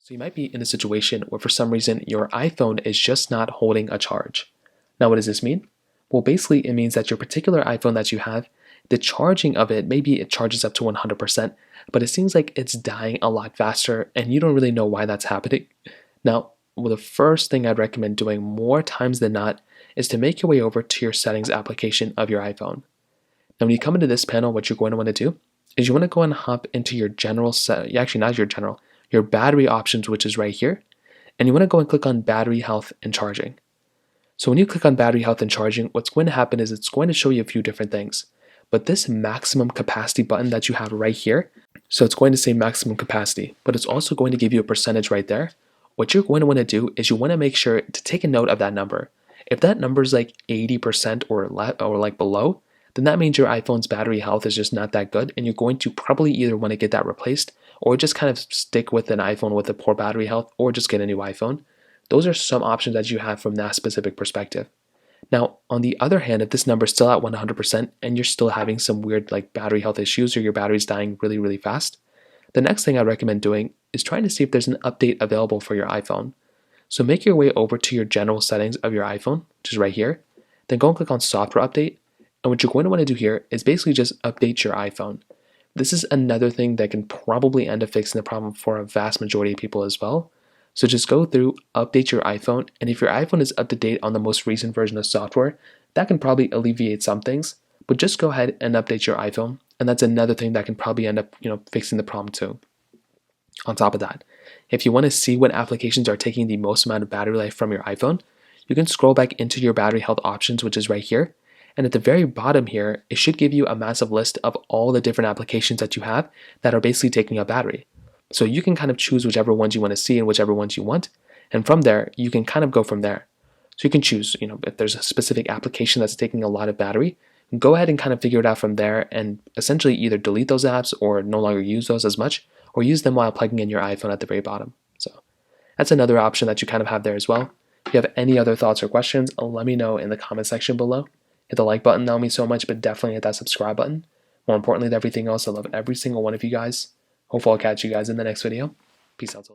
So you might be in a situation where for some reason your iPhone is just not holding a charge. Now what does this mean? Well, basically it means that your particular iPhone that you have, the charging of it, maybe it charges up to 100%, but it seems like it's dying a lot faster and you don't really know why that's happening. Now, well, the first thing I'd recommend doing more times than not is to make your way over to your settings application of your iPhone. Now when you come into this panel, what you're going to want to do is you want to go and hop into your general set, actually not your general, your battery options, which is right here, and you want to go and click on battery health and charging. So when you click on battery health and charging, what's going to happen is it's going to show you a few different things. But this maximum capacity button that you have right here, so it's going to say maximum capacity, but it's also going to give you a percentage right there. What you're going to want to do is you want to make sure to take a note of that number. If that number is like 80% or like below, then that means your iPhone's battery health is just not that good, and you're going to probably either want to get that replaced or just kind of stick with an iPhone with a poor battery health or just get a new iPhone. Those are some options that you have from that specific perspective. Now, on the other hand, if this number is still at 100% and you're still having some weird like battery health issues or your battery's dying really, really fast, the next thing I recommend doing is trying to see if there's an update available for your iPhone. So make your way over to your general settings of your iPhone, which is right here. Then go and click on software update. And what you're going to want to do here is basically just update your iPhone. This is another thing that can probably end up fixing the problem for a vast majority of people as well. So just go through, update your iPhone, and if your iPhone is up to date on the most recent version of software, that can probably alleviate some things. But just go ahead and update your iPhone, and that's another thing that can probably end up, fixing the problem too. On top of that, if you want to see what applications are taking the most amount of battery life from your iPhone, you can scroll back into your battery health options, which is right here. And at the very bottom here, it should give you a massive list of all the different applications that you have that are basically taking up battery. So you can kind of choose whichever ones you want to see and whichever ones you want. And from there, you can kind of go from there. So you can choose, if there's a specific application that's taking a lot of battery, go ahead and kind of figure it out from there and essentially either delete those apps or no longer use those as much, or use them while plugging in your iPhone at the very bottom. So that's another option that you kind of have there as well. If you have any other thoughts or questions, let me know in the comment section below. Hit the like button, that'll mean so much, but definitely hit that subscribe button. More importantly than everything else, I love every single one of you guys. Hopefully I'll catch you guys in the next video. Peace out.